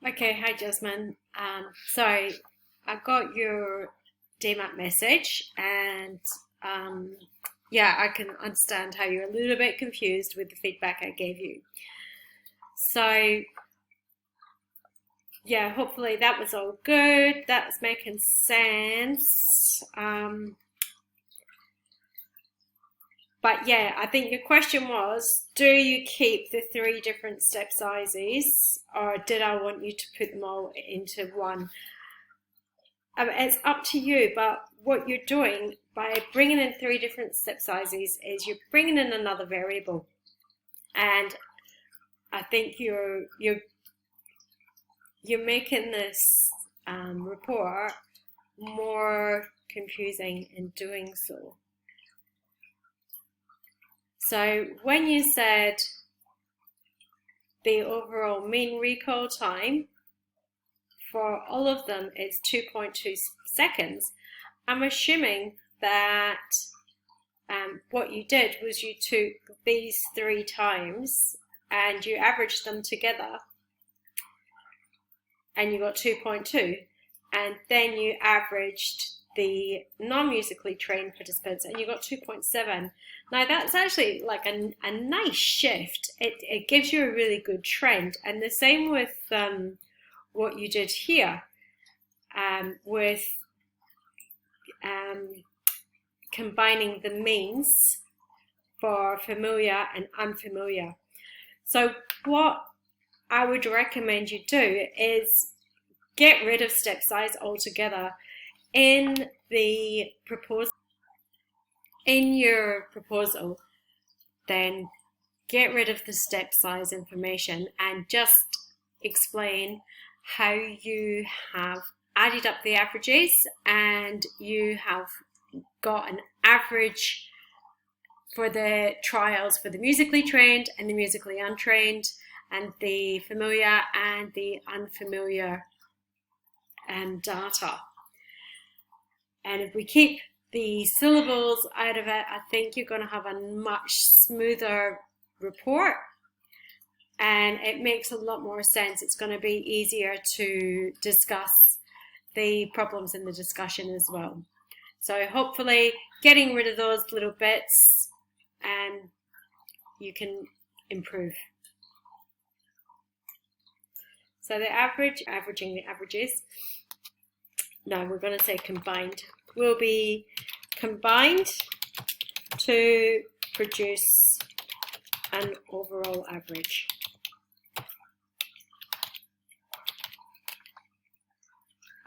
Okay, hi Jasmine. Sorry, I got your DMAT message and yeah, I can understand how you're a little bit confused with the feedback I gave you. So yeah, hopefully that was all good. That's making sense. But yeah, I think your question was, do you keep the 3 different step sizes, or did I want you to put them all into one? It's up to you, but what you're doing by bringing in 3 different step sizes is you're bringing in another variable, and I think you're making this report more confusing in doing so. So when you said the overall mean recall time for all of them is 2.2 seconds, I'm assuming that what you did was you took these 3 times and you averaged them together and you got 2.2, and then you averaged the non-musically trained participants and you got 2.7. Now that's actually like a nice shift. It gives you a really good trend, and the same with what you did here with combining the means for familiar and unfamiliar. So what I would recommend you do is get rid of step size altogether in the proposal. In your proposal, then get rid of the step size information and just explain how you have added up the averages and you have got an average for the trials for the musically trained and the musically untrained and the familiar and the unfamiliar data. And if we keep the syllables out of it, I think you're going to have a much smoother report, and it makes a lot more sense. It's going to be easier to discuss the problems in the discussion as well. So hopefully getting rid of those little bits and you can improve. So the averaging the averages, no, we're going to say combined, will be combined to produce an overall average.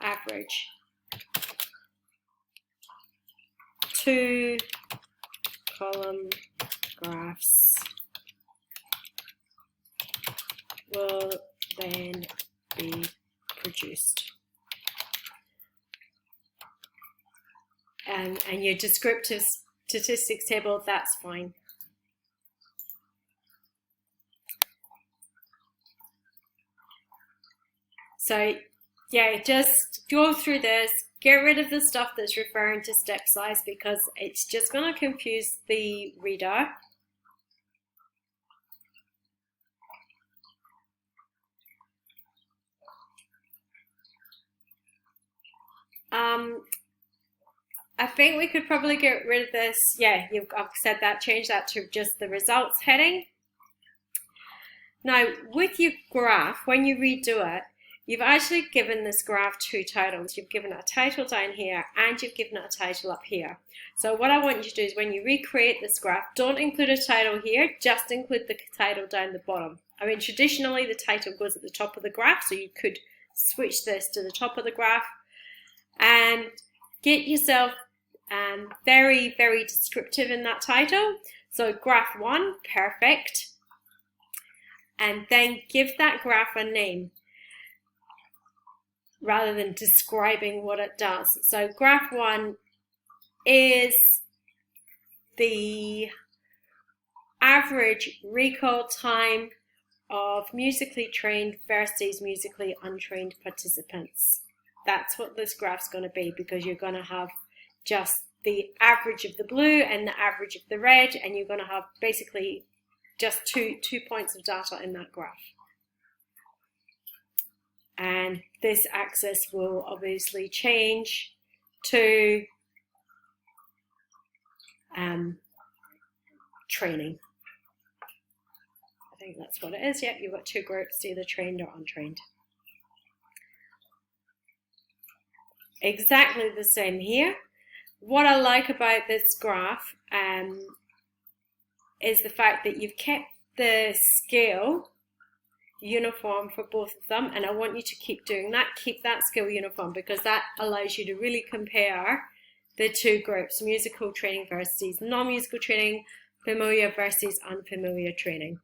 Average. 2 column graphs will then be produced. And your descriptive statistics table, that's fine. So yeah, just go through this, get rid of the stuff that's referring to step size because it's just going to confuse the reader. I think we could probably get rid of this. Yeah, I've said that, change that to just the results heading. Now, with your graph, when you redo it, you've actually given this graph 2 titles. You've given it a title down here and you've given it a title up here. So what I want you to do is when you recreate this graph, don't include a title here, just include the title down the bottom. I mean, traditionally the title goes at the top of the graph, so you could switch this to the top of the graph and get yourself very, very descriptive in that title. So graph 1, perfect. And then give that graph a name rather than describing what it does. So graph 1 is the average recall time of musically trained versus musically untrained participants. That's what this graph's going to be, because you're going to have just the average of the blue and the average of the red, and you're going to have basically just two points of data in that graph. and this axis will obviously change to training. I think that's what it is. Yep, you've got two groups, either trained or untrained. Exactly the same here. What I like about this graph is the fact that you've kept the scale uniform for both of them, and I want you to keep doing that. Keep that scale uniform, because that allows you to really compare the two groups, musical training versus non-musical training, familiar versus unfamiliar training.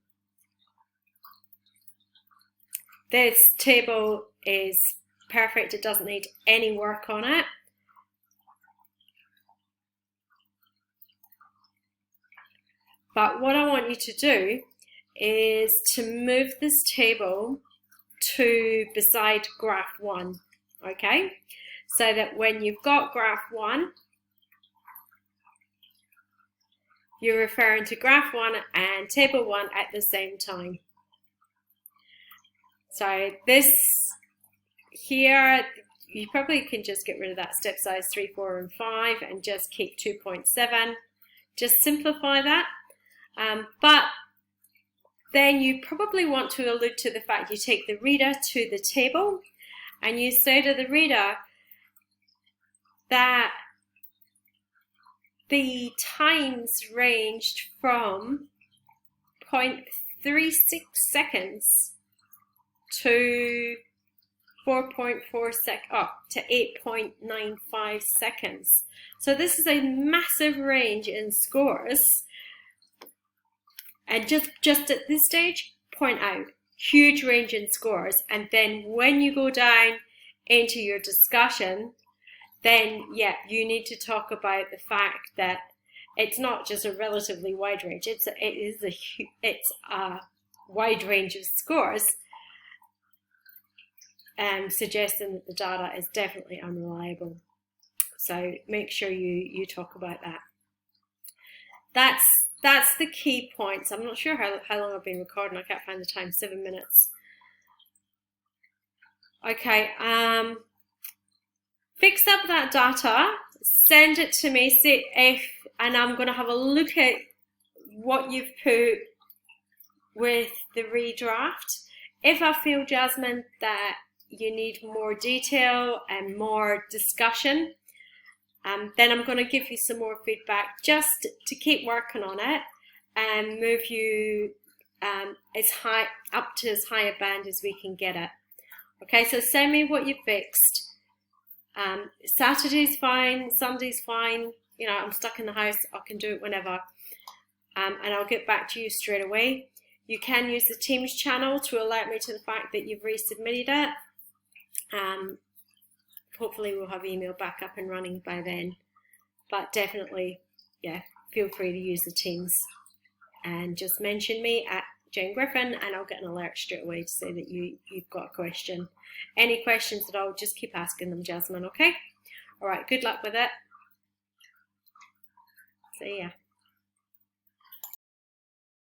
This table is perfect. It doesn't need any work on it. But what I want you to do is to move this table to beside graph 1, okay? So that when you've got graph 1, you're referring to graph 1 and table 1 at the same time. So this here, you probably can just get rid of that step size 3, 4, and 5 and just keep 2.7. Just simplify that. But then you probably want to allude to the fact you take the reader to the table and you say to the reader that the times ranged from 0.36 seconds to 4.4 to 8.95 seconds. So this is a massive range in scores. And just at this stage, point out huge range in scores. And then when you go down into your discussion, then yeah, you need to talk about the fact that it's not just a relatively wide range. It's a wide range of scores, suggesting that the data is definitely unreliable. So make sure you talk about that. That's the key points. I'm not sure how long I've been recording. I can't find the time. 7 minutes. Okay. Fix up that data. Send it to me. See and I'm going to have a look at what you've put with the redraft. If I feel, Jasmine, that you need more detail and more discussion, then I'm going to give you some more feedback just to keep working on it and move you up to as high a band as we can get it. Okay, so send me what you fixed. Saturday's fine, Sunday's fine. You know, I'm stuck in the house. I can do it whenever, and I'll get back to you straight away. You can use the Teams channel to alert me to the fact that you've resubmitted it. Hopefully we'll have email back up and running by then. But definitely, yeah, feel free to use the Teams and just mention me at Jane Griffin and I'll get an alert straight away to say that you've got a question. Any questions at all, just keep asking them, Jasmine, okay? All right, good luck with it. See ya.